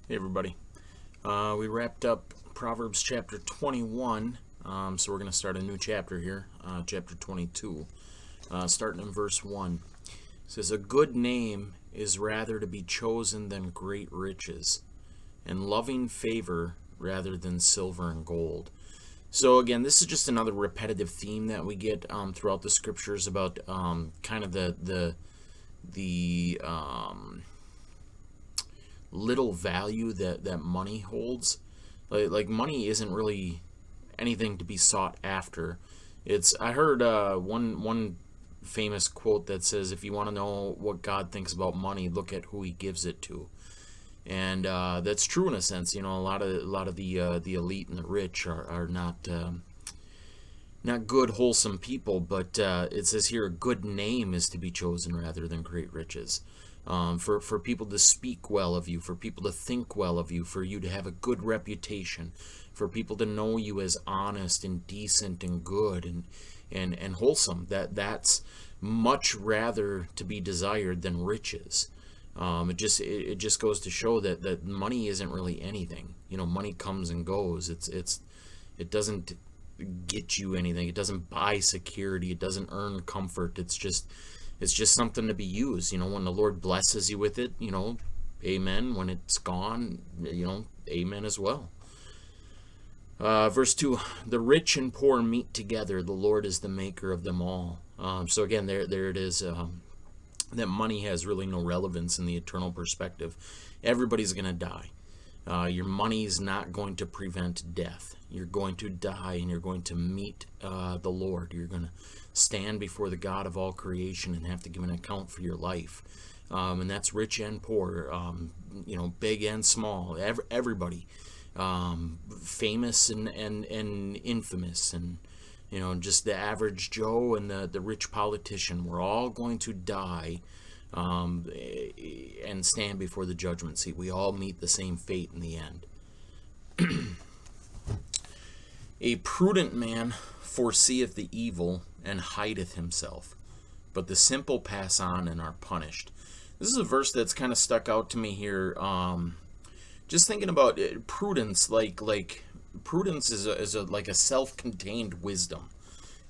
Hey everybody. We wrapped up Proverbs chapter 21, so we're going to start a new chapter here, chapter 22, starting in verse 1. It says, "A good name is rather to be chosen than great riches, and loving favor rather than silver and gold." So again, this is just another repetitive theme that we get throughout the scriptures about kind of the little value that money holds. Like money isn't really anything to be sought after. I heard one famous quote that says, if you want to know what God thinks about money, look at who he gives it to. And that's true in a sense. You know, a lot of the elite and the rich are not good, wholesome people, but it says here a good name is to be chosen rather than great riches. For people to speak well of you, for people to think well of you, for you to have a good reputation, for people to know you as honest and decent and good and wholesome. That's much rather to be desired than riches. It just goes to show that money isn't really anything. You know, money comes and goes. It doesn't get you anything. It doesn't buy security. It doesn't earn comfort. It's just something to be used. You know, when the Lord blesses you with it, amen. When it's gone, amen as well. Verse 2, the rich and poor meet together. The Lord is the maker of them all. So again, there it is. That money has really no relevance in the eternal perspective. Everybody's going to die. Your money is not going to prevent death. You're going to die and you're going to meet the Lord. You're going to stand before the God of all creation and have to give an account for your life. And that's rich and poor, big and small, everybody, famous and infamous, and just the average Joe and the rich politician. We're all going to die and stand before the judgment seat. We all meet the same fate in the end. A prudent man foreseeth the evil and hideth himself, but the simple pass on and are punished. This is a verse that's kind of stuck out to me here. Just thinking about it, prudence, like prudence is like a self-contained wisdom.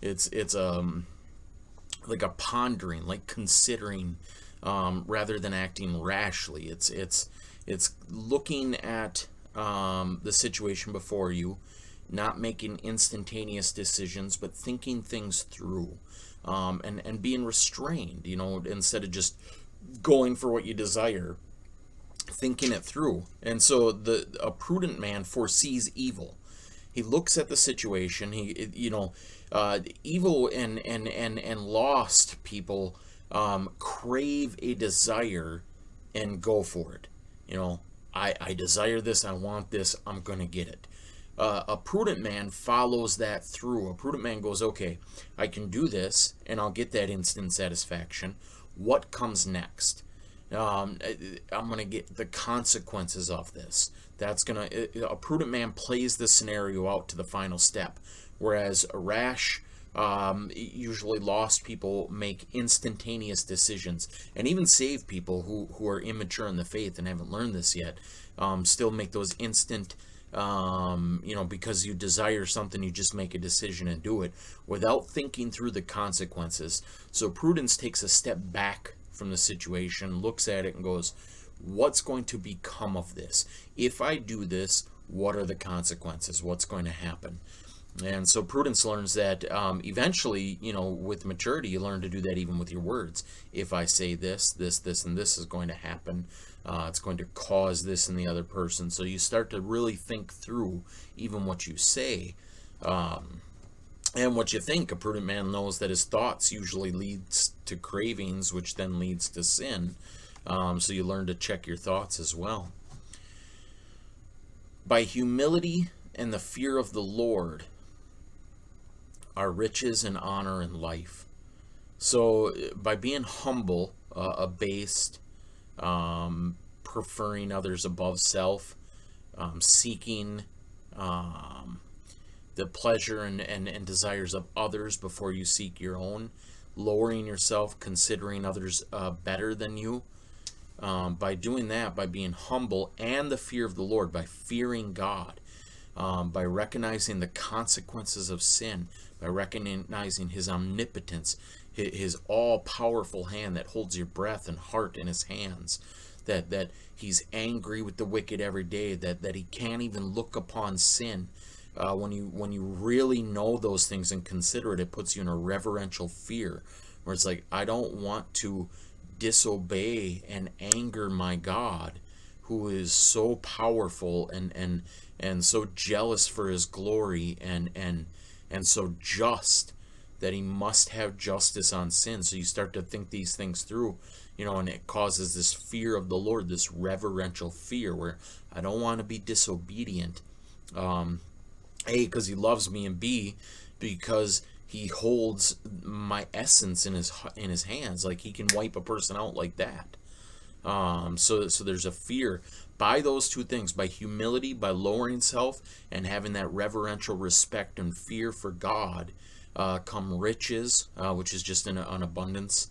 It's like a pondering, like considering, rather than acting rashly. It's looking at the situation before you, not making instantaneous decisions, but thinking things through, and being restrained. Instead of just going for what you desire, thinking it through. And so a prudent man foresees evil. He looks at the situation. Evil and lost people crave a desire and go for it. I desire this. I want this. I'm gonna get it. A prudent man follows that through. A prudent man goes, okay, I can do this and I'll get that instant satisfaction. What comes next? I'm going to get the consequences of this. A prudent man plays the scenario out to the final step. Whereas a rash, usually lost people make instantaneous decisions, and even saved people who are immature in the faith and haven't learned this yet, still make those instant, because you desire something, you just make a decision and do it without thinking through the consequences. So prudence takes a step back from the situation, looks at it and goes, what's going to become of this? If I do this, what are the consequences? What's going to happen? And so prudence learns that eventually, with maturity, you learn to do that even with your words. If I say this, and this is going to happen, it's going to cause this in the other person. So you start to really think through even what you say and what you think. A prudent man knows that his thoughts usually leads to cravings, which then leads to sin. So you learn to check your thoughts as well. By humility and the fear of the Lord are riches and honor and life. So by being humble, abased, preferring others above self, seeking the pleasure and desires of others before you seek your own, lowering yourself, considering others better than you, By doing that, by being humble and the fear of the Lord, by fearing God, by recognizing the consequences of sin, by recognizing his omnipotence, his all-powerful hand that holds your breath and heart in his hands, that he's angry with the wicked every day, that he can't even look upon sin. When you really know those things and consider it, it puts you in a reverential fear, where it's like, I don't want to disobey and anger my God, who is so powerful and so jealous for his glory, and so just, that he must have justice on sin. So you start to think these things through, and it causes this fear of the Lord, this reverential fear, where I don't want to be disobedient. A, because he loves me, and B, because he holds my essence in his hands. Like, he can wipe a person out like that. So there's a fear. By those two things, by humility, by lowering self, and having that reverential respect and fear for God, come riches, which is just an abundance.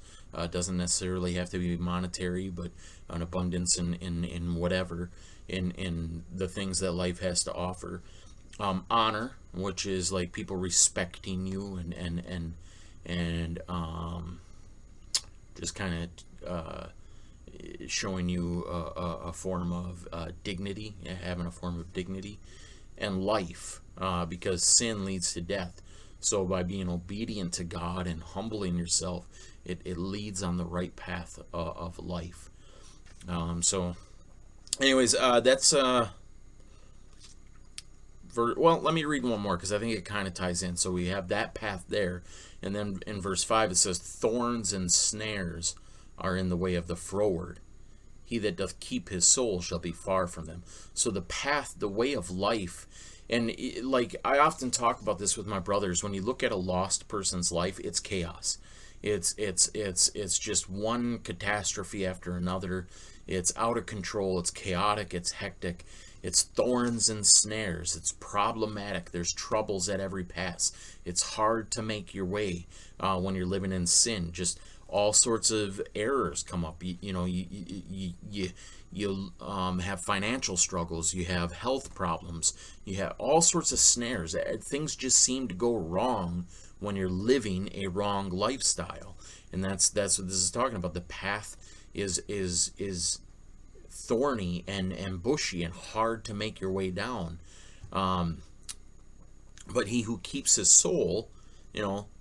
Doesn't necessarily have to be monetary, but an abundance in whatever, in the things that life has to offer. Honor, which is like people respecting you, and just kind of showing you a form of dignity, having a form of dignity. And life, because sin leads to death. So by being obedient to God and humbling yourself, it leads on the right path of life. So anyways, that's well, let me read one more, because I think it kind of ties in. So we have that path there, and then in verse 5 it says, thorns and snares are in the way of the froward. He that doth keep his soul shall be far from them. So the path, the way of life, and like I often talk about this with my brothers, when you look at a lost person's life, it's chaos. It's just one catastrophe after another. It's out of control. It's chaotic. It's hectic. It's thorns and snares. It's problematic. There's troubles at every pass. It's hard to make your way when you're living in sin. Just all sorts of errors come up. You have financial struggles. You have health problems. You have all sorts of snares. Things just seem to go wrong when you're living a wrong lifestyle, and that's what this is talking about. The path is thorny and bushy and hard to make your way down. But he who keeps his soul,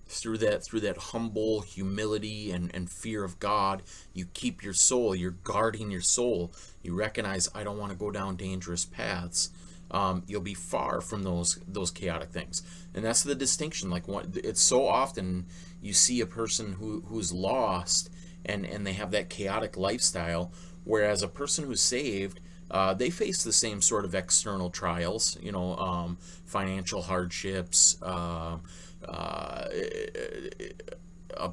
through that humble humility and fear of God, you keep your soul. You're guarding your soul. You recognize, I don't want to go down dangerous paths. You'll be far from those chaotic things. And that's the distinction. Like, it's so often you see a person who's lost, and they have that chaotic lifestyle, whereas a person who's saved, they face the same sort of external trials, financial hardships, a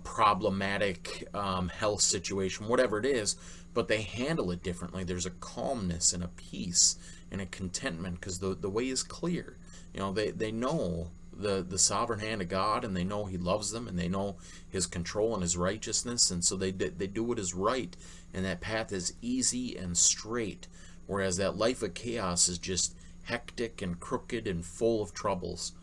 problematic health situation, whatever it is, but they handle it differently. There's a calmness and a peace and a contentment, because the way is clear. They know the sovereign hand of God, and they know he loves them, and they know his control and his righteousness, and so they do what is right, and that path is easy and straight, whereas that life of chaos is just hectic and crooked and full of troubles.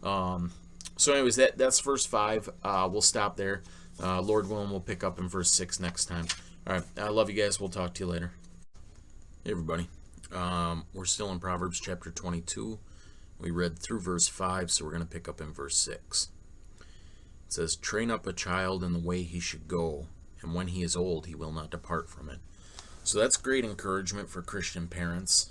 So anyways, that's verse 5. We'll stop there. Lord willing, we'll pick up in verse 6 next time. All right, I love you guys. We'll talk to you later. Hey everybody, we're still in Proverbs chapter 22. We read through verse 5, so we're going to pick up in verse 6. It says, train up a child in the way he should go, and when he is old he will not depart from it. So that's great encouragement for Christian parents.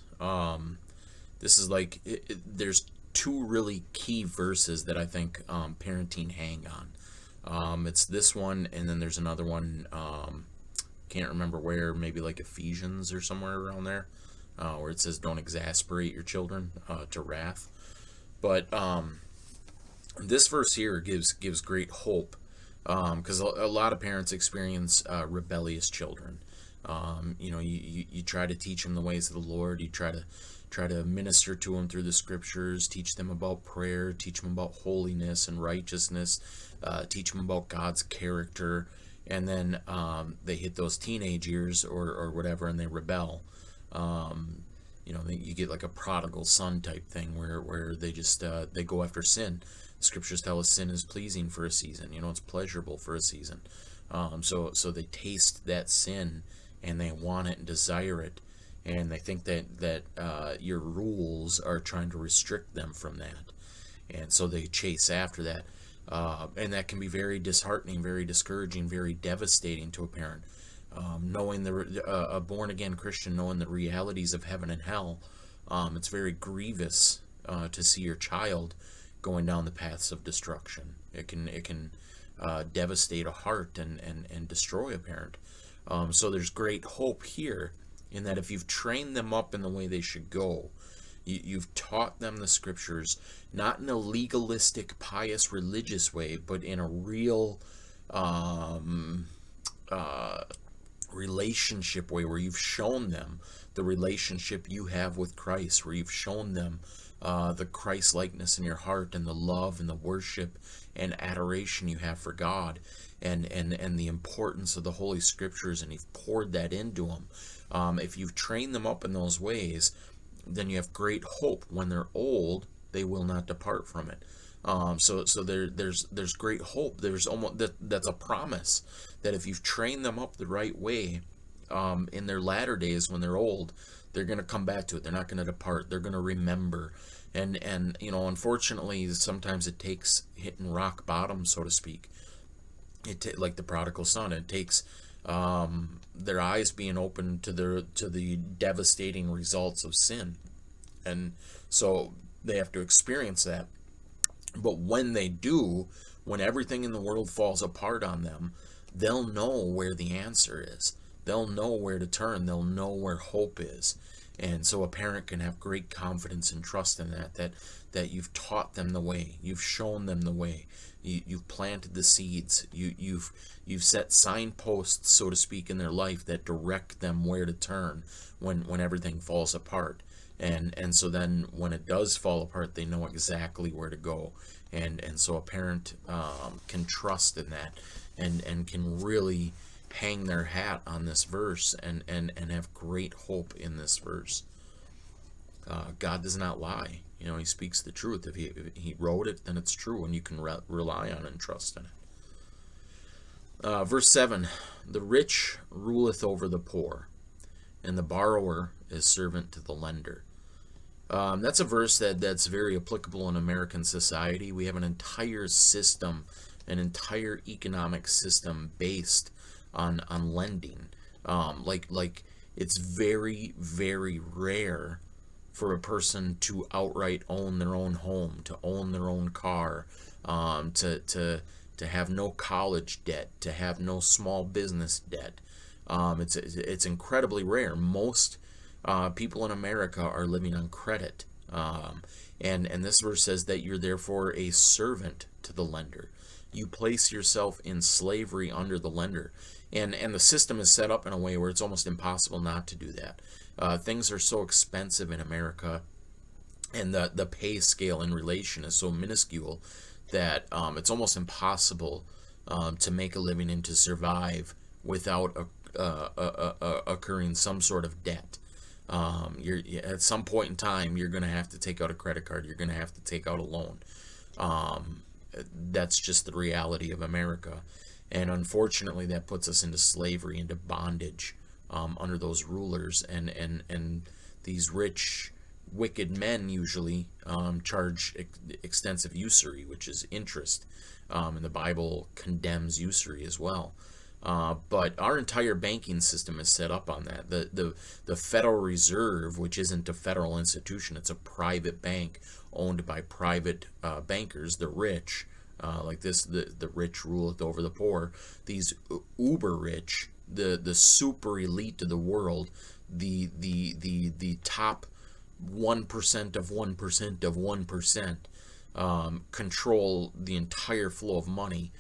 This is like, there's two really key verses that I think parenting hang on. It's this one, and then there's another one, can't remember where, maybe like Ephesians or somewhere around there, where it says don't exasperate your children to wrath. But this verse here gives great hope, because a lot of parents experience rebellious children. You try to teach them the ways of the Lord. You try to minister to them through the scriptures, teach them about prayer, teach them about holiness and righteousness, teach them about God's character, and then they hit those teenage years or whatever, and they rebel. You get like a prodigal son type thing where they just they go after sin. Scriptures tell us sin is pleasing for a season. It's pleasurable for a season. So they taste that sin, and they want it and desire it, and they think that your rules are trying to restrict them from that, and so they chase after that, and that can be very disheartening, very discouraging, very devastating to a parent. Knowing a born again Christian, knowing the realities of heaven and hell, it's very grievous to see your child going down the paths of destruction. It can devastate a heart and destroy a parent. So there's great hope here in that if you've trained them up in the way they should go, you've taught them the scriptures, not in a legalistic, pious, religious way, but in a real relationship way, where you've shown them the relationship you have with Christ, where you've shown them the Christ likeness in your heart, and the love and the worship and adoration you have for God, and the importance of the Holy Scriptures, and you've poured that into them. If you've trained them up in those ways, then you have great hope. When they're old, they will not depart from it. So there's great hope. There's that's a promise that if you've trained them up the right way, in their latter days when they're old, they're going to come back to it. They're not going to depart. They're going to remember. And unfortunately, sometimes it takes hitting rock bottom, so to speak. Like the prodigal son, it takes their eyes being open to the devastating results of sin, and so they have to experience that. But when they do, when everything in the world falls apart on them, they'll know where the answer is. They'll know where to turn. They'll know where hope is. And so a parent can have great confidence and trust in that you've taught them the way. You've shown them the way. You've planted the seeds. You've set signposts, so to speak, in their life that direct them where to turn when everything falls apart. And so then when it does fall apart, they know exactly where to go. And so a parent can trust in that, and can really hang their hat on this verse and have great hope in this verse. God does not lie. He speaks the truth. If he wrote it, then it's true, and you can rely on it and trust in it. Verse 7, the rich ruleth over the poor, and the borrower is servant to the lender. That's a verse that's very applicable in American society. We have an entire system, an entire economic system based on lending. Like it's very, very rare for a person to outright own their own home, to own their own car, to have no college debt, to have no small business debt. It's incredibly rare. Most people in America are living on credit. And this verse says that you're therefore a servant to the lender. You place yourself in slavery under the lender. And the system is set up in a way where it's almost impossible not to do that. Things are so expensive in America, and the pay scale in relation is so minuscule that it's almost impossible to make a living and to survive without occurring some sort of debt. At some point in time, you're going to have to take out a credit card. You're going to have to take out a loan. That's just the reality of America. And unfortunately, that puts us into slavery, into bondage under those rulers. And these rich, wicked men usually charge extensive usury, which is interest. And the Bible condemns usury as well. But our entire banking system is set up on that. The Federal Reserve, which isn't a federal institution, it's a private bank owned by private bankers, the rich. Like this, the rich ruleth over the poor. These uber rich, the super elite of the world, the top 1% of 1% of 1%, control the entire flow of money.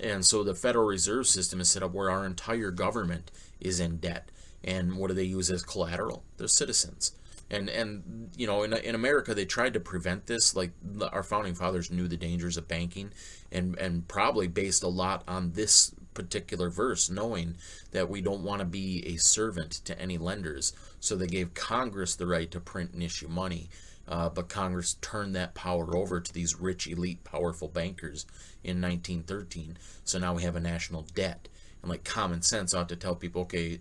And so the Federal Reserve System is set up where our entire government is in debt. And what do they use as collateral? Their citizens. And in America, they tried to prevent this. Like our founding fathers knew the dangers of banking, and probably based a lot on this particular verse, knowing that we don't want to be a servant to any lenders. So they gave Congress the right to print and issue money. But Congress turned that power over to these rich, elite, powerful bankers in 1913. So now we have a national debt. And like common sense ought to tell people, okay,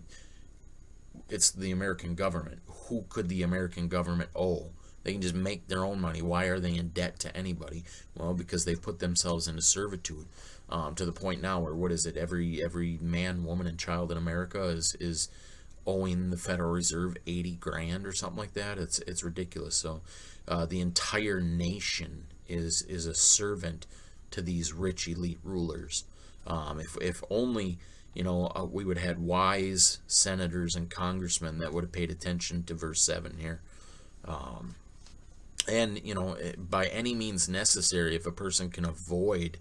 it's the American government. Who could the American government owe? They can just make their own money. Why are they in debt to anybody? Well, because they've put themselves into servitude, to the point now where, what is it? Every man, woman, and child in America is owing the Federal Reserve 80 grand or something like that. It's ridiculous. So the entire nation is a servant to these rich elite rulers. If only we would have had wise senators and congressmen that would have paid attention to verse 7 here. And by any means necessary, if a person can avoid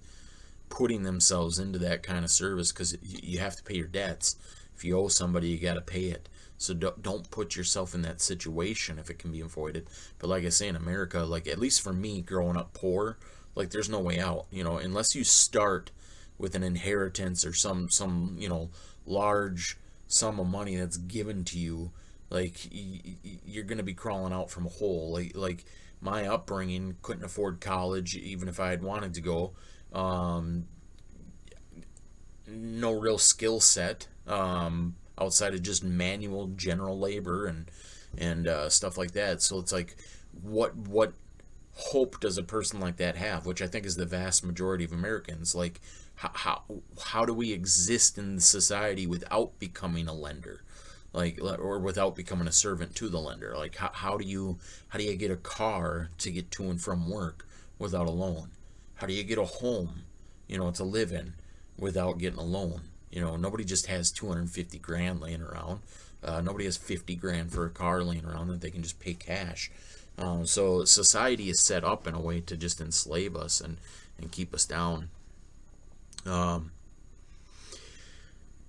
putting themselves into that kind of service, because you have to pay your debts. If you owe somebody, you got to pay it. So don't put yourself in that situation if it can be avoided. But like I say, in America, like at least for me, growing up poor, like there's no way out. Unless you start with an inheritance or some large sum of money that's given to you, like you're gonna be crawling out from a hole. Like my upbringing, couldn't afford college even if I had wanted to go. No real skill set outside of just manual general labor and stuff like that. So it's like, what hope does a person like that have? Which I think is the vast majority of Americans. Like, how do we exist in society without becoming a lender? Like, or without becoming a servant to the lender? Like, how do you get a car to get to and from work without a loan? How do you get a home, to live in without getting a loan? Nobody just has 250 grand laying around. Nobody has 50 grand for a car laying around that they can just pay cash. So society is set up in a way to just enslave us and keep us down.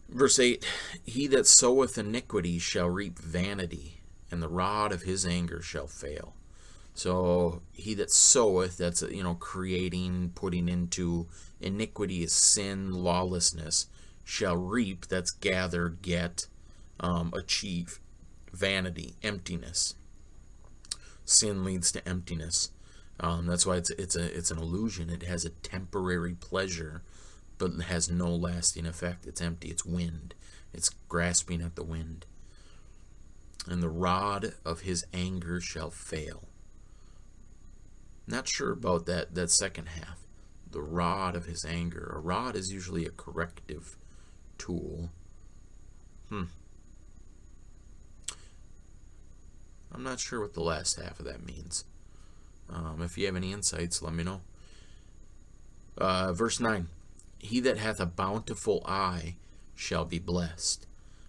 Verse 8, he that soweth iniquity shall reap vanity, and the rod of his anger shall fail. So he that soweth, that's creating, putting into. Iniquity is sin, lawlessness. Shall reap, that's gather, get, achieve. Vanity, emptiness. Sin leads to emptiness. That's why it's an illusion. It has a temporary pleasure, but it has no lasting effect. It's empty. It's wind. It's grasping at the wind. And the rod of his anger shall fail. Not sure about that second half. The rod of his anger. A rod is usually a corrective tool. I'm not sure what the last half of that means. If you have any insights, let me know. Verse 9. He that hath a bountiful eye shall be blessed,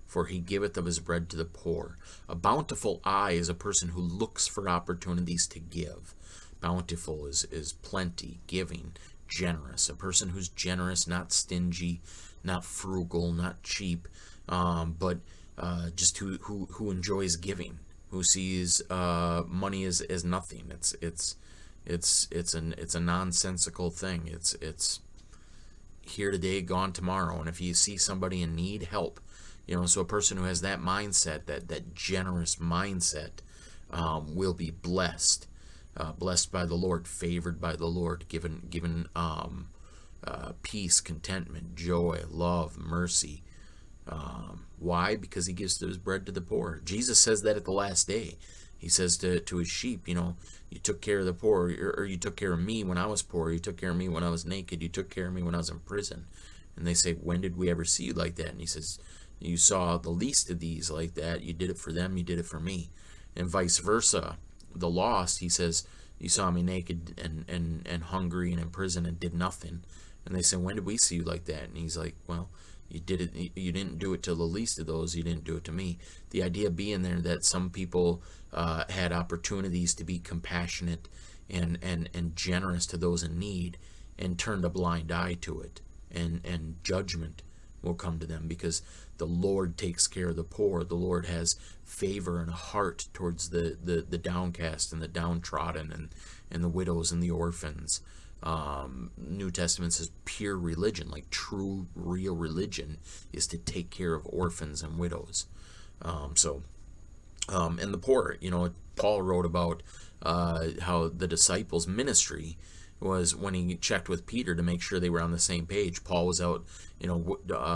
for he giveth of his bread to the poor. A bountiful eye is a person who looks for opportunities to give. Bountiful is plenty, giving, generous. A person who's generous, not stingy, not frugal, not cheap, but just who enjoys giving, who sees money as nothing. It's a nonsensical thing. It's here today, gone tomorrow. And if you see somebody in need, help. So a person who has that mindset, that generous mindset, will be blessed. Blessed by the Lord, favored by the Lord, given peace, contentment, joy, love, mercy. Why? Because he gives his bread to the poor. Jesus says that at the last day. He says to his sheep, you took care of the poor, or you took care of me when I was poor. You took care of me when I was naked. You took care of me when I was in prison. And they say, when did we ever see you like that? And he says, you saw the least of these like that. You did it for them. You did it for me. And vice versa. The lost, he says, you saw me naked and hungry and in prison and did nothing. And they say, when did we see you like that? And he's like, well, you did it. You didn't do it to the least of those. You didn't do it to me. The idea being there that some people had opportunities to be compassionate and generous to those in need, and turned a blind eye to it, and judgment will come to them, because the Lord takes care of the poor. The Lord has favor and a heart towards the downcast and the downtrodden and the widows and the orphans. New Testament says pure religion, like true, real religion, is to take care of orphans and widows. And the poor. Paul wrote about how the disciples' ministry was when he checked with Peter to make sure they were on the same page. Paul was out,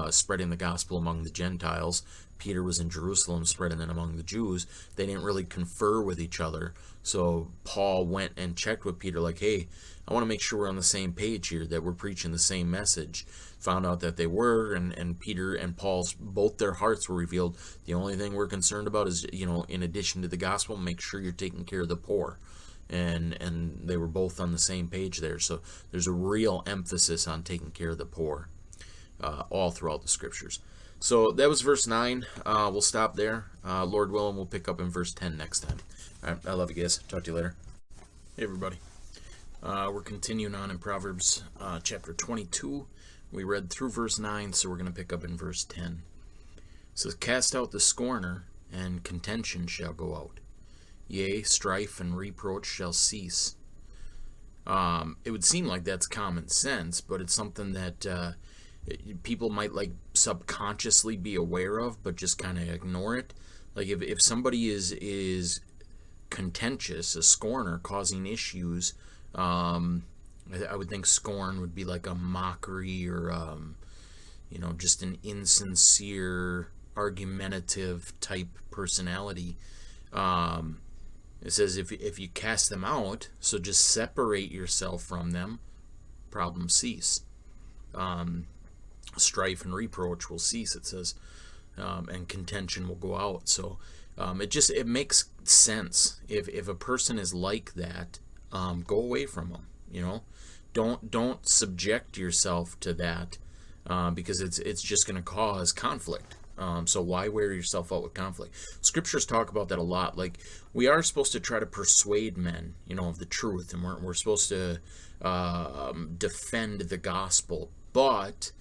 spreading the gospel among the Gentiles. Peter was in Jerusalem spreading it among the Jews. They didn't really confer with each other. So Paul went and checked with Peter like, hey, I want to make sure we're on the same page here, that we're preaching the same message. Found out that they were, and Peter and Paul's, both their hearts were revealed. The only thing we're concerned about is, in addition to the gospel, make sure you're taking care of the poor. And they were both on the same page there. So there's a real emphasis on taking care of the poor all throughout the scriptures. So that was verse 9. We'll stop there. Lord willing, we'll pick up in verse 10 next time. All right, I love you guys. Talk to you later. Hey, everybody. We're continuing on in Proverbs chapter 22. We read through verse 9, so we're going to pick up in verse 10. It says, cast out the scorner, and contention shall go out. Yea, strife and reproach shall cease. It would seem like that's common sense, but it's something that people might subconsciously be aware of, but just kind of ignore it. Like if somebody is contentious, a scorner, causing issues, I would think scorn would be like a mockery or just an insincere, argumentative type personality. It says if you cast them out, so just separate yourself from them, problems cease. Strife and reproach will cease, it says, and contention will go out. So it makes sense. If a person is like that, go away from them. Don't subject yourself to that, because it's just going to cause conflict. So why wear yourself out with conflict? Scriptures talk about that a lot. Like, we are supposed to try to persuade men, of the truth, and we're supposed to defend the gospel. But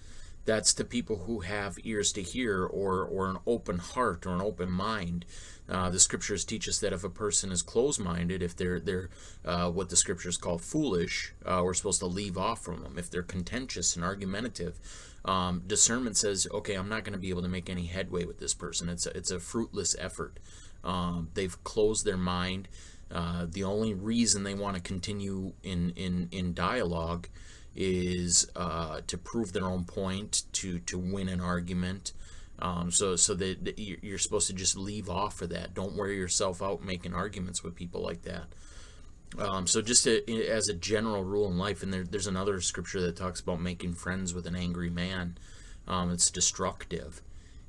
that's to people who have ears to hear, or an open heart, or an open mind. The scriptures teach us that if a person is closed-minded, if they're what the scriptures call foolish, we're supposed to leave off from them. If they're contentious and argumentative, discernment says, okay, I'm not going to be able to make any headway with this person. It's a fruitless effort. They've closed their mind. The only reason they want to continue in dialogue is to prove their own point, to win an argument. So that you're supposed to just leave off of that. Don't wear yourself out making arguments with people like that. So just as a general rule in life, and there's another scripture that talks about making friends with an angry man. It's destructive.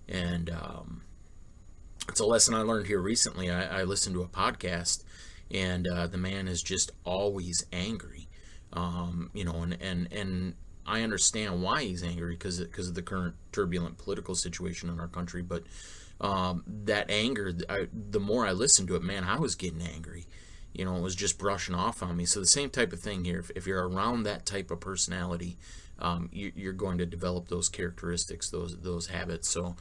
And it's a lesson I learned here recently. I listened to a podcast, and the man is just always angry. And I understand why he's angry, because of the current turbulent political situation in our country. But that anger, the more I listened to it, man, I was getting angry. It was just brushing off on me. So the same type of thing here. If you're around that type of personality, you're going to develop those characteristics, those habits. So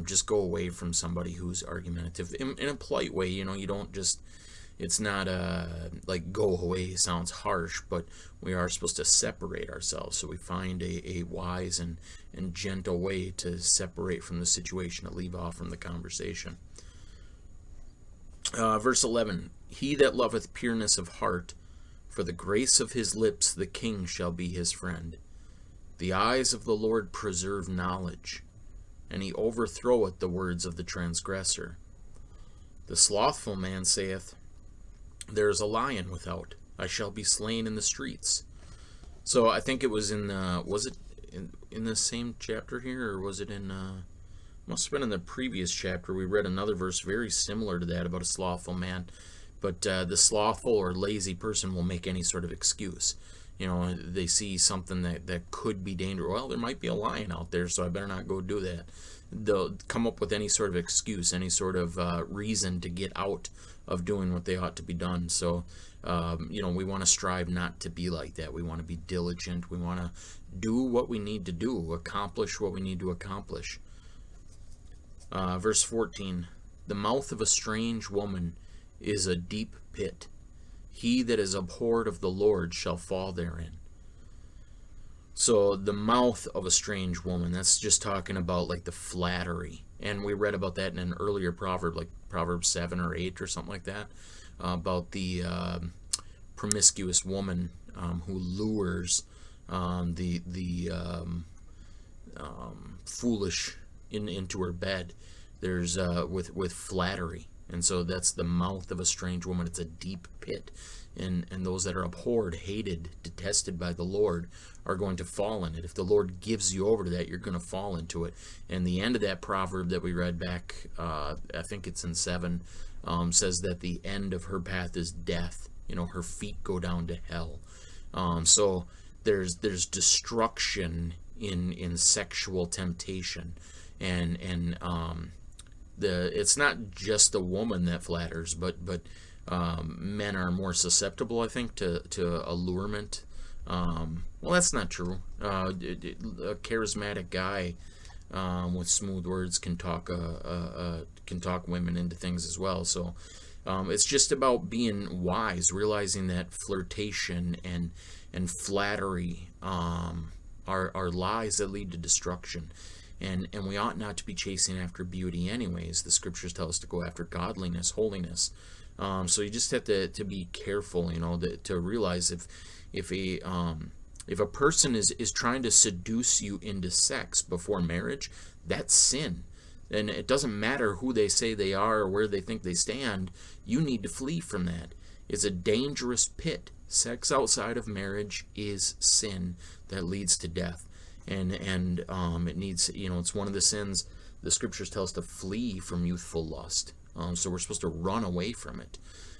just go away from somebody who's argumentative in a polite way. You don't just. It's not like go away sounds harsh, but we are supposed to separate ourselves. So we find a wise and gentle way to separate from the situation, to leave off from the conversation. Verse 11, he that loveth pureness of heart, for the grace of his lips the king shall be his friend. The eyes of the Lord preserve knowledge, and he overthroweth the words of the transgressor. The slothful man saith, there is a lion without, I shall be slain in the streets. So I think it was was it in the same chapter here, or was it in, must have been in the previous chapter. We read another verse very similar to that about a slothful man. But the slothful or lazy person will make any sort of excuse. They see something that could be dangerous. Well, there might be a lion out there, so I better not go do that. They'll come up with any sort of excuse, any sort of reason to get out of doing what they ought to be done. So, we want to strive not to be like that. We want to be diligent. We want to do what we need to do, accomplish what we need to accomplish. Verse 14, the mouth of a strange woman is a deep pit. He that is abhorred of the Lord shall fall therein. So the mouth of a strange woman, that's just talking about like the flattery. And we read about that in an earlier proverb, like Proverbs 7 or 8 or something like that, about the promiscuous woman who lures the foolish into her bed. There's with flattery. And so that's the mouth of a strange woman. It's a deep pit. And those that are abhorred, hated, detested by the Lord are going to fall in it. If the Lord gives you over to that, you're going to fall into it. And the end of that proverb that we read back, I think it's in 7, says that the end of her path is death. Her feet go down to hell. So there's destruction in sexual temptation. And it's not just the woman that flatters, but men are more susceptible, I think, to allurement. Well, that's not true. A charismatic guy with smooth words can talk women into things as well. So it's just about being wise, realizing that flirtation and flattery are lies that lead to destruction. And we ought not to be chasing after beauty anyways. The scriptures tell us to go after godliness, holiness. So you just have to be careful, to realize if a person is trying to seduce you into sex before marriage, that's sin. And it doesn't matter who they say they are or where they think they stand. You need to flee from that. It's a dangerous pit. Sex outside of marriage is sin that leads to death. And it needs, it's one of the sins the scriptures tell us to flee from youthful lust. So we're supposed to run away from it.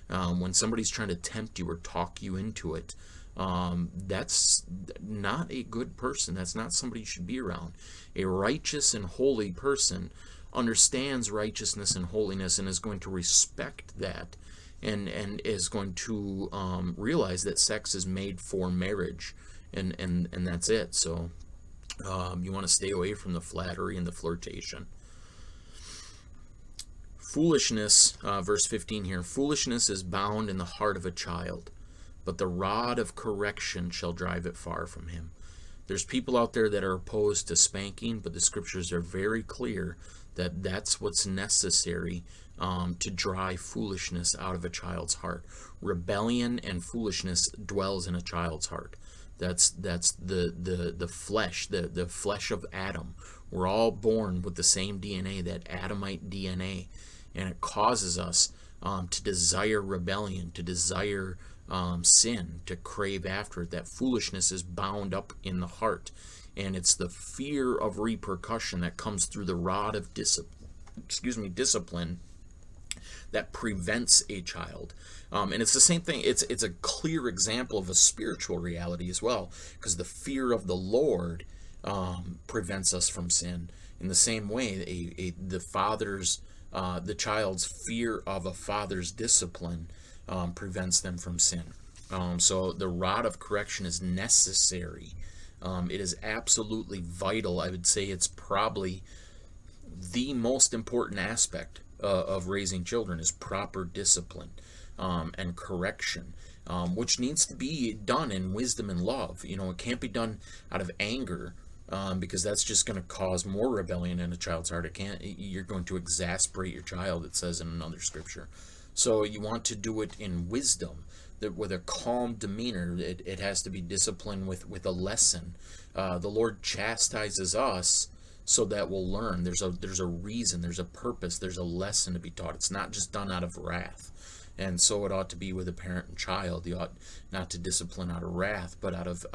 When somebody's trying to tempt you or talk you into it, that's not a good person. That's not somebody you should be around. A righteous and holy person understands righteousness and holiness and is going to respect that, and is going to realize that sex is made for marriage, and that's it. So you want to stay away from the flattery and the flirtation. Foolishness, verse 15 here, foolishness is bound in the heart of a child, but the rod of correction shall drive it far from him. There's people out there that are opposed to spanking, but the scriptures are very clear that that's what's necessary to drive foolishness out of a child's heart. Rebellion and foolishness dwells in a child's heart. That's the flesh, the flesh of Adam. We're all born with the same DNA, that Adamite DNA, and it causes us to desire rebellion, to desire sin, to crave after it. That foolishness is bound up in the heart, and it's the fear of repercussion that comes through the rod of discipline that prevents a child. And it's the same thing. It's a clear example of a spiritual reality as well, because the fear of the Lord prevents us from sin. In the same way, the child's fear of a father's discipline prevents them from sin. So the rod of correction is necessary. It is absolutely vital. I would say it's probably the most important aspect of raising children is proper discipline and correction, which needs to be done in wisdom and love. It can't be done out of anger, because that's just going to cause more rebellion in a child's heart. You're going to exasperate your child, it says in another scripture. So you want to do it in wisdom, with a calm demeanor. It has to be disciplined with a lesson. The Lord chastises us so that we'll learn. There's a reason, there's a purpose, there's a lesson to be taught. It's not just done out of wrath. And so it ought to be with a parent and child. You ought not to discipline out of wrath, but out of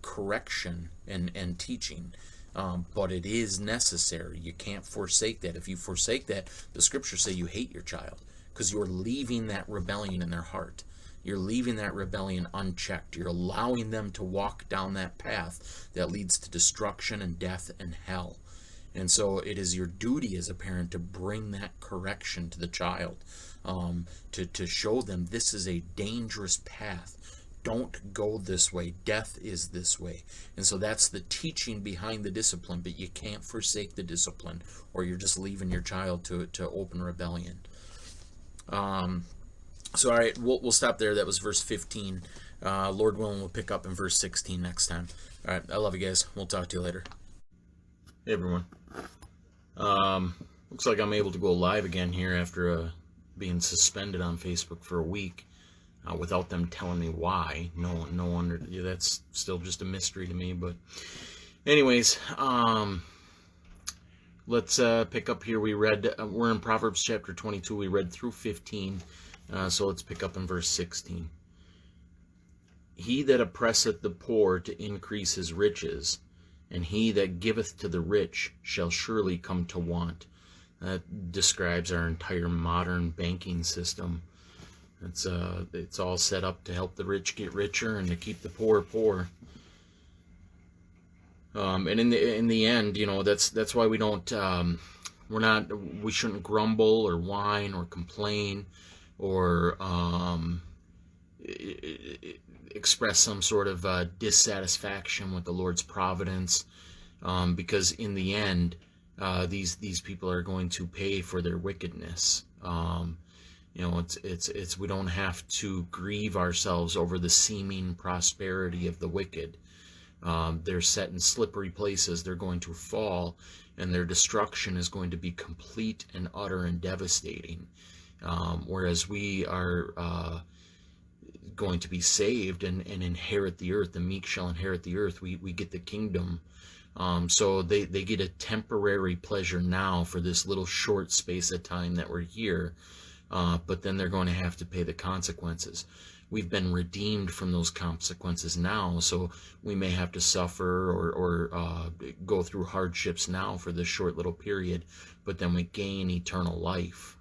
correction and teaching. But it is necessary. You can't forsake that. If you forsake that, the scriptures say you hate your child, because you're leaving that rebellion in their heart. You're leaving that rebellion unchecked. You're allowing them to walk down that path that leads to destruction and death and hell. And so it is your duty as a parent to bring that correction to the child, to show them this is a dangerous path. Don't go this way. Death is this way. And so that's the teaching behind the discipline, but you can't forsake the discipline, or you're just leaving your child to open rebellion. So, all right, we'll stop there. That was verse 15. Lord willing, we'll pick up in verse 16 next time. All right, I love you guys. We'll talk to you later. Hey, everyone. Looks like I'm able to go live again here after being suspended on Facebook for a week without them telling me why. No wonder. Yeah, that's still just a mystery to me. But anyways, let's pick up here. We're in Proverbs Chapter 22. We read through 15. So let's pick up in verse 16. He that oppresseth the poor to increase his riches, and he that giveth to the rich shall surely come to want. That describes our entire modern banking system. It's all set up to help the rich get richer and to keep the poor poor. And in the end, that's why we shouldn't grumble or whine or complain or express some sort of dissatisfaction with the Lord's providence, because in the end, these people are going to pay for their wickedness. We don't have to grieve ourselves over the seeming prosperity of the wicked. They're set in slippery places. They're going to fall, and their destruction is going to be complete and utter and devastating. Whereas we are going to be saved and inherit the earth. The meek shall inherit the earth. We get the kingdom. So they get a temporary pleasure now for this little short space of time that we're here, but then they're going to have to pay the consequences. We've been redeemed from those consequences now, so we may have to suffer or go through hardships now for this short little period, but then we gain eternal life.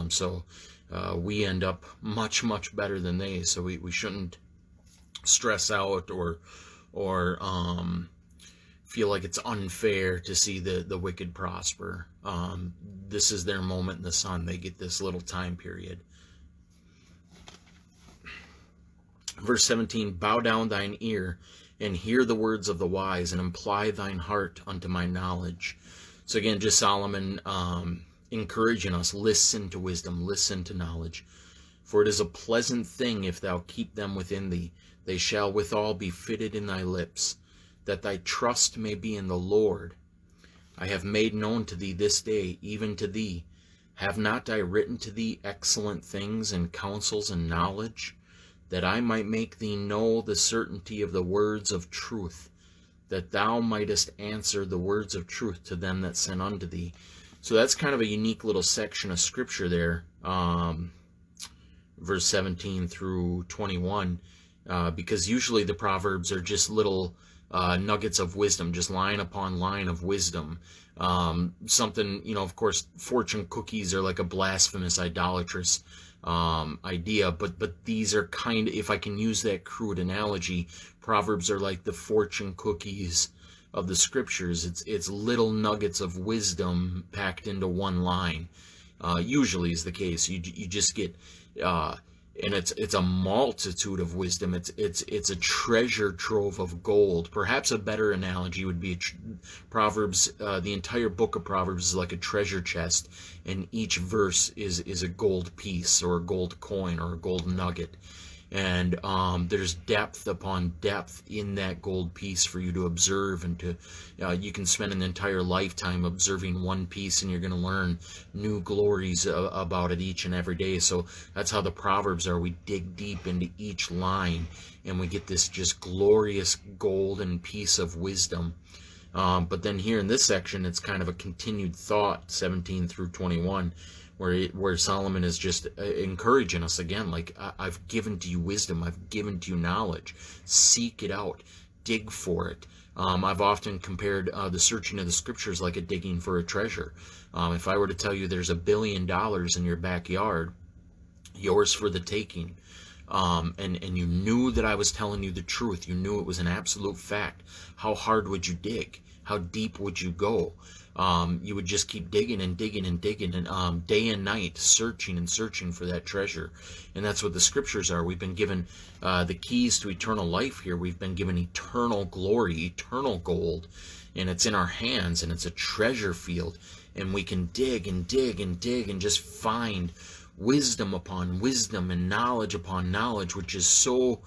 So we end up much, much better than they, so we shouldn't stress out or feel like it's unfair to see the wicked prosper. This is their moment in the sun. They get this little time period. Verse 17, bow down thine ear and hear the words of the wise, and apply thine heart unto my knowledge. So again, just Solomon encouraging us, listen to wisdom, listen to knowledge. For it is a pleasant thing if thou keep them within thee. They shall withal be fitted in thy lips, that thy trust may be in the Lord. I have made known to thee this day, even to thee. Have not I written to thee excellent things and counsels and knowledge, that I might make thee know the certainty of the words of truth, that thou mightest answer the words of truth to them that send unto thee. So that's kind of a unique little section of scripture there, verse 17 through 21, because usually the Proverbs are just little nuggets of wisdom, just line upon line of wisdom. Something, of course, fortune cookies are like a blasphemous, idolatrous idea, but these are kind of, if I can use that crude analogy, Proverbs are like the fortune cookies of the scriptures. It's little nuggets of wisdom packed into one line. Usually is the case. You just get and it's a multitude of wisdom. It's a treasure trove of gold. Perhaps a better analogy would be Proverbs. The entire book of Proverbs is like a treasure chest, and each verse is a gold piece or a gold coin or a gold nugget. And there's depth upon depth in that gold piece for you to observe, and to you can spend an entire lifetime observing one piece, and you're going to learn new glories about it each and every day. So that's how the Proverbs are. We dig deep into each line, and we get this just glorious golden piece of wisdom. But then here in this section, it's kind of a continued thought, 17 through 21. Where Solomon is just encouraging us again, like, I've given to you wisdom, I've given to you knowledge, seek it out, dig for it. I've often compared the searching of the scriptures like a digging for a treasure. If I were to tell you there's $1 billion in your backyard, yours for the taking, and you knew that I was telling you the truth, you knew it was an absolute fact, how hard would you dig? How deep would you go? You would just keep digging and digging and digging, and day and night searching and searching for that treasure. And that's what the scriptures are. We've been given the keys to eternal life here. We've been given eternal glory, eternal gold, and it's in our hands, and it's a treasure field. And we can dig and dig and dig and just find wisdom upon wisdom and knowledge upon knowledge, which is so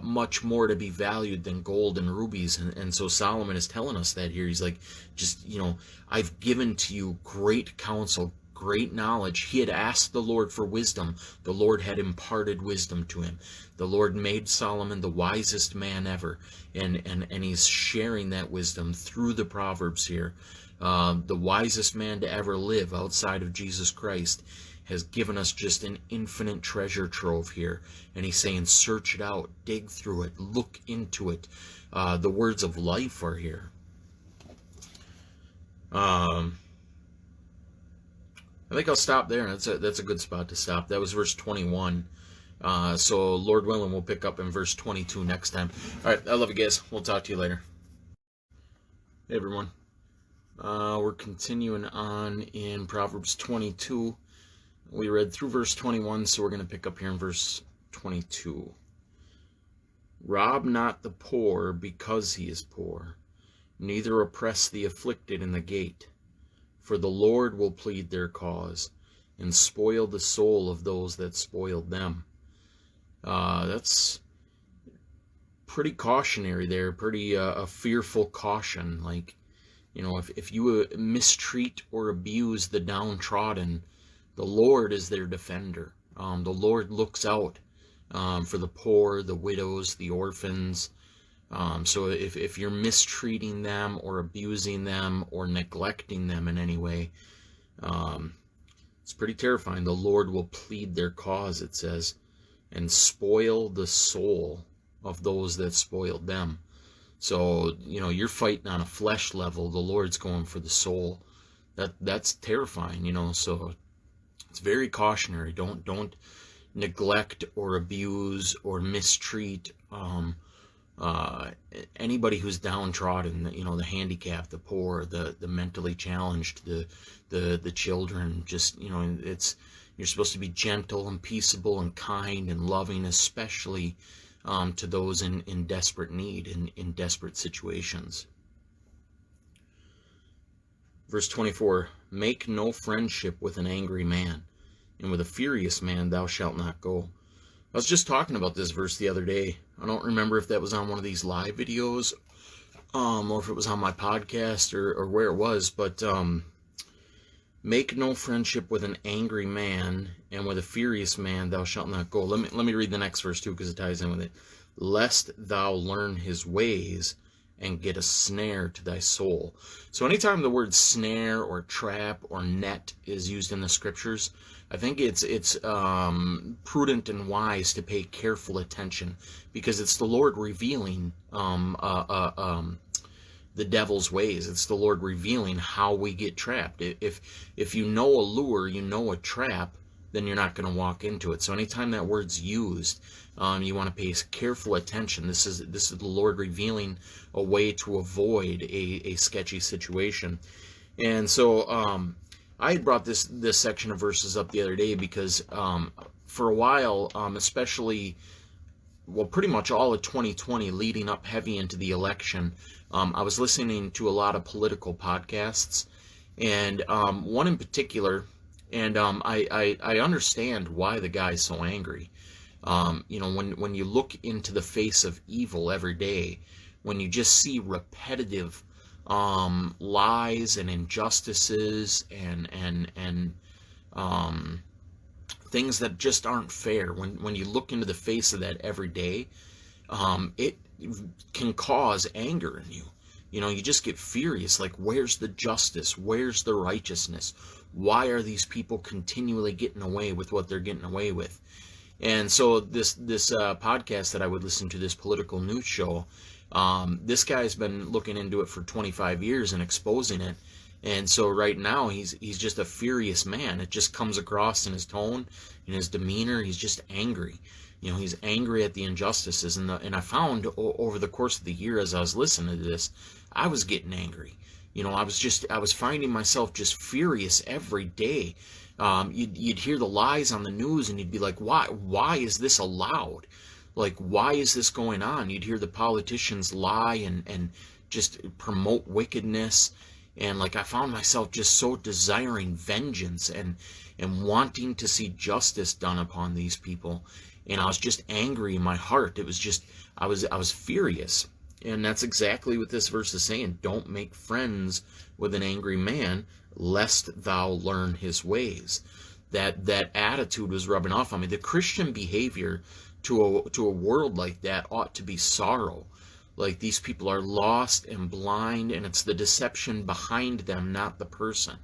much more to be valued than gold and rubies. And so Solomon is telling us that here. He's like, just, I've given to you great counsel, great knowledge. He had asked the Lord for wisdom. The Lord had imparted wisdom to him. The Lord made Solomon the wisest man ever. And he's sharing that wisdom through the Proverbs here. The wisest man to ever live outside of Jesus Christ has given us just an infinite treasure trove here. And he's saying, search it out, dig through it, look into it. The words of life are here. I think I'll stop there. That's a good spot to stop. That was verse 21. So Lord willing, we'll pick up in verse 22 next time. All right, I love you guys. We'll talk to you later. Hey everyone. We're continuing on in Proverbs 22. We read through verse 21, so we're going to pick up here in verse 22. Rob not the poor because he is poor, neither oppress the afflicted in the gate. For the Lord will plead their cause, and spoil the soul of those that spoiled them. That's pretty cautionary there, pretty a fearful caution. Like, if you mistreat or abuse the downtrodden, the Lord is their defender. The Lord looks out for the poor, the widows, the orphans. So if you're mistreating them or abusing them or neglecting them in any way, it's pretty terrifying. The Lord will plead their cause, it says, and spoil the soul of those that spoiled them. So, you're fighting on a flesh level. The Lord's going for the soul. That's terrifying, so it's very cautionary. Don't neglect or abuse or mistreat anybody who's downtrodden, the handicapped, the poor, the mentally challenged, the children. Just, you're supposed to be gentle and peaceable and kind and loving, especially to those in desperate need, in desperate situations. Verse 24, make no friendship with an angry man, and with a furious man thou shalt not go. I was just talking about this verse the other day. I don't remember if that was on one of these live videos, or if it was on my podcast, or where it was, but make no friendship with an angry man, and with a furious man thou shalt not go. Let me read the next verse too, because it ties in with it. Lest thou learn his ways, and get a snare to thy soul. So anytime the word snare or trap or net is used in the scriptures, I think it's prudent and wise to pay careful attention, because it's the Lord revealing the devil's ways. It's the Lord revealing how we get trapped. If you know a lure, you know a trap, then you're not going to walk into it. So anytime that word's used, you want to pay careful attention. This is the Lord revealing a way to avoid a sketchy situation. And so I had brought this section of verses up the other day because for a while, especially, well, pretty much all of 2020 leading up heavy into the election, I was listening to a lot of political podcasts, and one in particular, and I understand why the guy's so angry. When you look into the face of evil every day, when you just see repetitive lies and injustices and things that just aren't fair, when you look into the face of that every day, it can cause anger in you. You just get furious, like, where's the justice? Where's the righteousness? Why are these people continually getting away with what they're getting away with? And so this podcast that I would listen to, this political news show, this guy's been looking into it for 25 years and exposing it. And so right now he's just a furious man. It just comes across in his tone, in his demeanor. He's just angry. He's angry at the injustices. And I found over the course of the year, as I was listening to this, I was getting angry. I was finding myself just furious every day. You'd hear the lies on the news and you'd be like, why is this allowed? Like, why is this going on? You'd hear the politicians lie and just promote wickedness. And like I found myself just so desiring vengeance and wanting to see justice done upon these people. And I was just angry in my heart. It was just I was furious. And that's exactly what this verse is saying. Don't make friends with an angry man, lest thou learn his ways. That attitude was rubbing off on me. The Christian behavior to a world like that ought to be sorrow. Like, these people are lost and blind, and it's the deception behind them, not the person.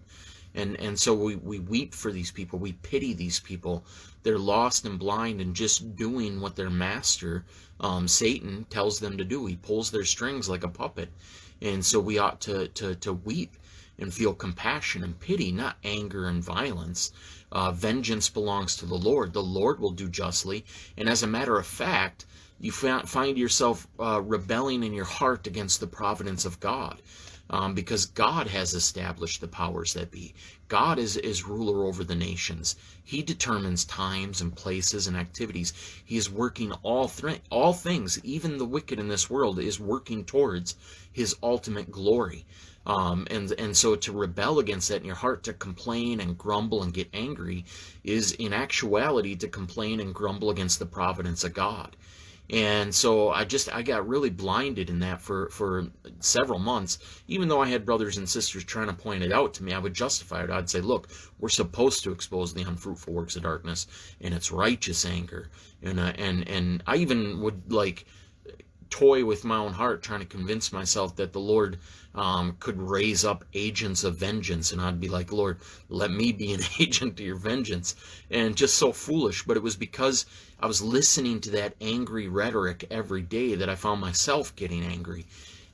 And so we weep for these people. We pity these people. They're lost and blind and just doing what their master, Satan, tells them to do. He pulls their strings like a puppet. And so we ought to weep and feel compassion and pity, not anger and violence. Vengeance belongs to the Lord. The Lord will do justly. And as a matter of fact, you find yourself rebelling in your heart against the providence of God. Because God has established the powers that be. God is ruler over the nations. He determines times and places and activities. He is working all things, even the wicked in this world, is working towards his ultimate glory. And so to rebel against that in your heart, to complain and grumble and get angry, is in actuality to complain and grumble against the providence of God. And so I got really blinded in that for several months. Even though I had brothers and sisters trying to point it out to me, I would justify it. I'd say, look, we're supposed to expose the unfruitful works of darkness, and it's righteous anger. And I even would, like, toy with my own heart, trying to convince myself that the Lord could raise up agents of vengeance, and I'd be like, Lord, let me be an agent to your vengeance. And just so foolish. But it was because I was listening to that angry rhetoric every day that I found myself getting angry.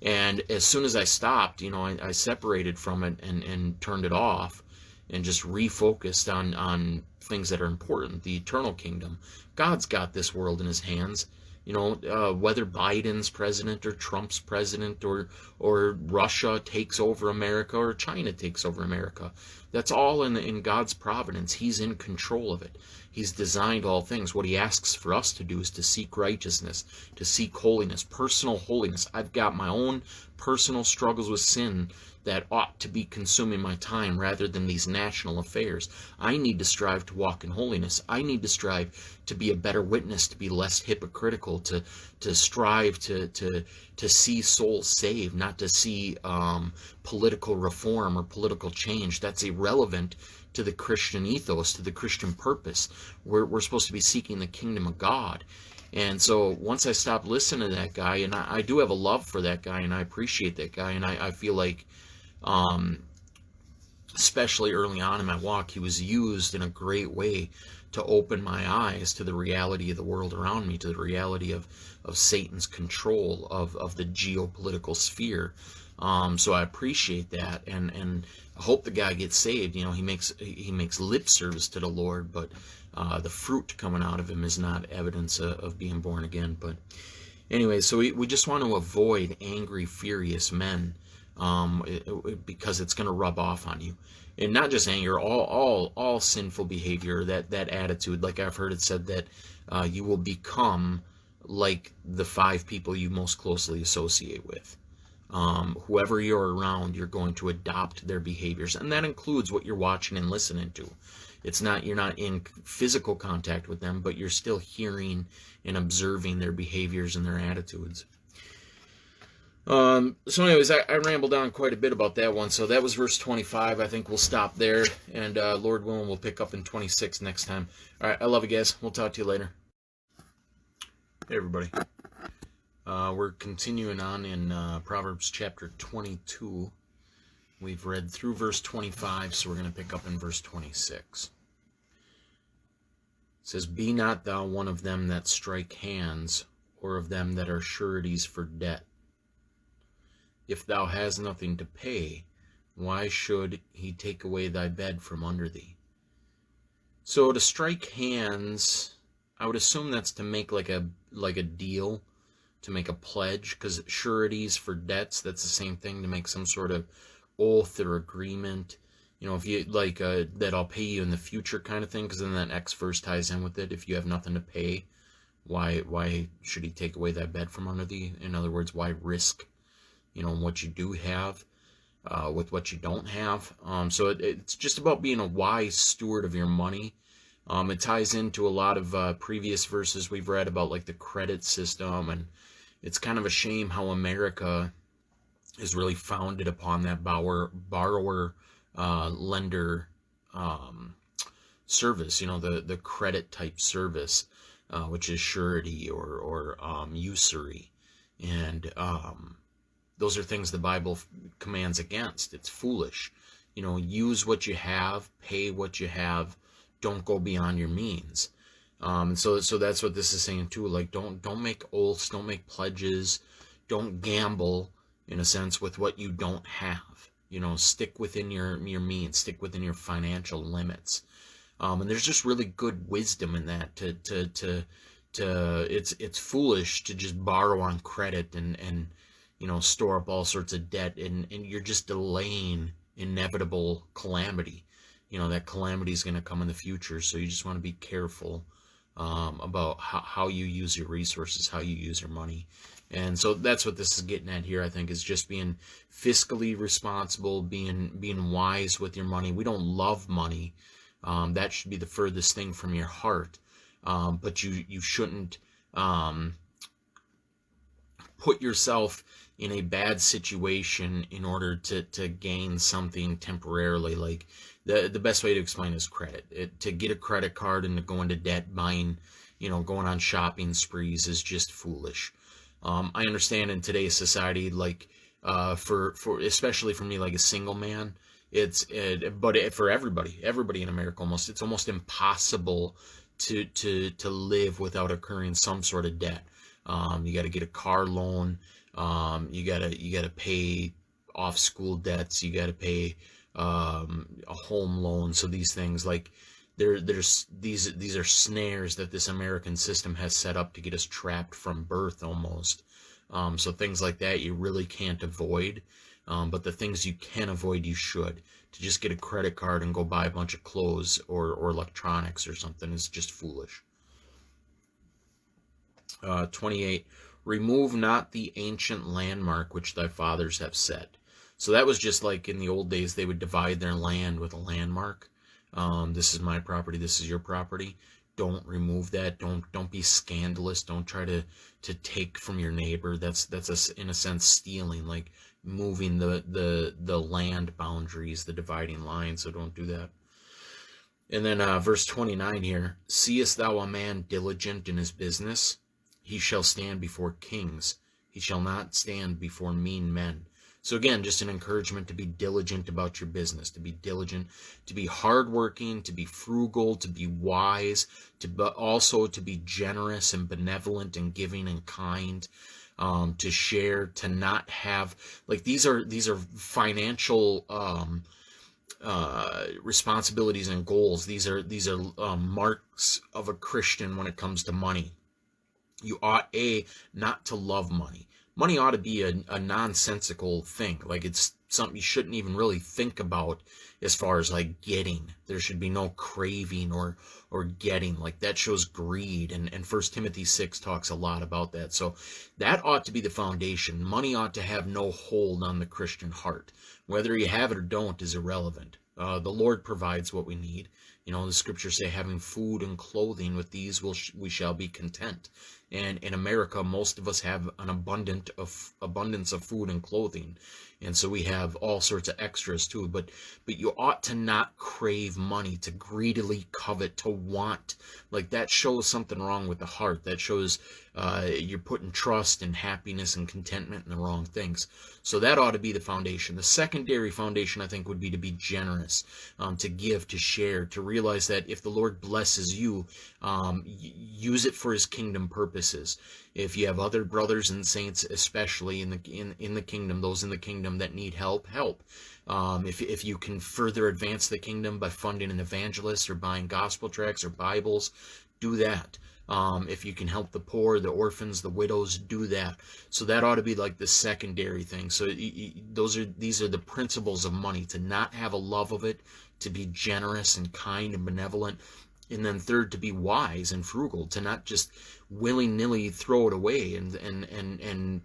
And as soon as I stopped, I separated from it and turned it off and just refocused on things that are important, the eternal kingdom. God's got this world in his hands. Whether Biden's president or Trump's president or Russia takes over America or China takes over America, that's all in God's providence. He's in control of it. He's designed all things. What he asks for us to do is to seek righteousness, to seek holiness, personal holiness. I've got my own personal struggles with sin that ought to be consuming my time rather than these national affairs. I need to strive to walk in holiness. I need to strive to be a better witness, to be less hypocritical, to strive to see souls saved, not to see political reform or political change. That's irrelevant to the Christian ethos, to the Christian purpose. We're supposed to be seeking the kingdom of God. And so once I stopped listening to that guy, and I do have a love for that guy, and I appreciate that guy, and I feel like, especially early on in my walk, he was used in a great way to open my eyes to the reality of the world around me, to the reality of Satan's control of the geopolitical sphere. So I appreciate that, and I hope the guy gets saved. He makes lip service to the Lord, but the fruit coming out of him is not evidence of being born again. But anyway, so we just want to avoid angry, furious men, because it's going to rub off on you. And not just anger, all sinful behavior, that attitude. Like I've heard it said that you will become like the 5 people you most closely associate with. Whoever you're around, you're going to adopt their behaviors, and that includes what you're watching and listening to. You're not in physical contact with them, but you're still hearing and observing their behaviors and their attitudes. So anyways, I rambled on quite a bit about that one. So that was verse 25. I think we'll stop there, and Lord willing, we'll pick up in 26 next time. All right, I love you guys. We'll talk to you later. Hey, everybody. We're continuing on in Proverbs Chapter 22. We've read through verse 25, so we're going to pick up in verse 26. It says, "Be not thou one of them that strike hands, or of them that are sureties for debt. If thou hast nothing to pay, why should he take away thy bed from under thee?" So to strike hands, I would assume that's to make like a deal, to make a pledge, because sureties for debts, that's the same thing, to make some sort of oath or agreement. If you like that I'll pay you in the future kind of thing, because then that next verse ties in with it. If you have nothing to pay, why should he take away thy bed from under thee? In other words, why risk what you do have? with what you don't have. So it's just about being a wise steward of your money. It ties into a lot of previous verses we've read about like the credit system, and it's kind of a shame how America is really founded upon that borrower lender service, the credit type service, which is surety or usury. And those are things the Bible commands against. It's foolish. Use what you have, pay what you have, don't go beyond your means. So that's what this is saying too. Like, don't make oaths, don't make pledges, don't gamble in a sense with what you don't have. Stick within your means, stick within your financial limits. And there's just really good wisdom in that. It's foolish to just borrow on credit and store up all sorts of debt, and you're just delaying inevitable calamity. That calamity is going to come in the future, so you just want to be careful about how you use your resources, how you use your money. And so that's what this is getting at here, I think, is just being fiscally responsible, being wise with your money. We don't love money. That should be the furthest thing from your heart. But you shouldn't put yourself in a bad situation in order to gain something temporarily. Like the best way to explain is credit. To get a credit card and to go into debt, going on shopping sprees is just foolish. I understand in today's society, like for especially for me, like a single man, but for everybody in America, it's almost impossible to live without incurring some sort of debt. You got to get a car loan. You gotta pay off school debts. You got to pay a home loan. So these things, like these are snares that this American system has set up to get us trapped from birth almost. So things like that you really can't avoid. But the things you can avoid, you should. To just get a credit card and go buy a bunch of clothes or electronics or something is just foolish. 28, remove not the ancient landmark which thy fathers have set. So that was just like in the old days, they would divide their land with a landmark. This is my property, this is your property. Don't remove that. Don't be scandalous. Don't try to take from your neighbor. That's in a sense stealing, like moving the land boundaries, the dividing line. So don't do that. And then verse 29 here, seest thou a man diligent in his business? He shall stand before kings. He shall not stand before mean men. So again, just an encouragement to be diligent about your business, to be diligent, to be hardworking, to be frugal, to be wise, but also to be generous and benevolent and giving and kind, to share, to not have, like, these are financial responsibilities and goals. These are marks of a Christian when it comes to money. You ought not to love money. Money ought to be a nonsensical thing. Like, it's something you shouldn't even really think about as far as like getting. There should be no craving or getting. Like, that shows greed. And 1 Timothy 6 talks a lot about that. So that ought to be the foundation. Money ought to have no hold on the Christian heart. Whether you have it or don't is irrelevant. The Lord provides what we need. The scriptures say, having food and clothing, with these we shall be content. And in America, most of us have an abundance of food and clothing. And so we have all sorts of extras too. But you ought to not crave money, to greedily covet, to want. Like, that shows something wrong with the heart. That shows you're putting trust and happiness and contentment in the wrong things. So that ought to be the foundation. The secondary foundation, I think, would be to be generous, to give, to share, to realize that if the Lord blesses you, use it for his kingdom purposes. If you have other brothers and saints, especially in the kingdom, those in the kingdom that need help. If you can further advance the kingdom by funding an evangelist or buying gospel tracts or Bibles, do that. If you can help the poor, the orphans, the widows, do that. So that ought to be like the secondary thing. So these are the principles of money: to not have a love of it, to be generous and kind and benevolent, and then third, to be wise and frugal, to not just willy-nilly throw it away and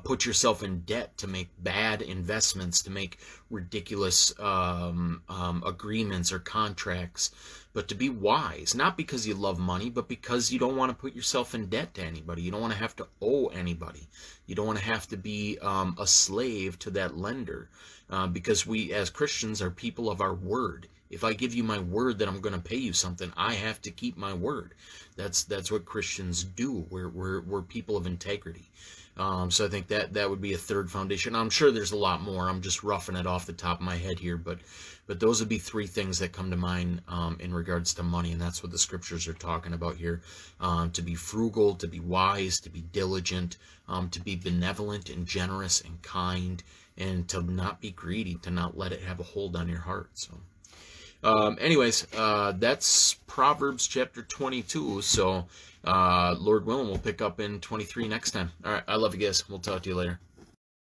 put yourself in debt to make bad investments, to make ridiculous agreements or contracts, but to be wise, not because you love money, but because you don't want to put yourself in debt to anybody. You don't want to have to owe anybody. You don't want to have to be a slave to that lender, because we as Christians are people of our word. If I give you my word that I'm going to pay you something, I have to keep my word. That's what Christians do. We're people of integrity. So I think that would be a third foundation. I'm sure there's a lot more. I'm just roughing it off the top of my head here, but those would be three things that come to mind in regards to money, and that's what the scriptures are talking about here. To be frugal, to be wise, to be diligent, to be benevolent and generous and kind, and to not be greedy, to not let it have a hold on your heart. So. Anyways, that's Proverbs chapter 22. So, Lord willing, we'll pick up in 23 next time. All right. I love you guys. We'll talk to you later.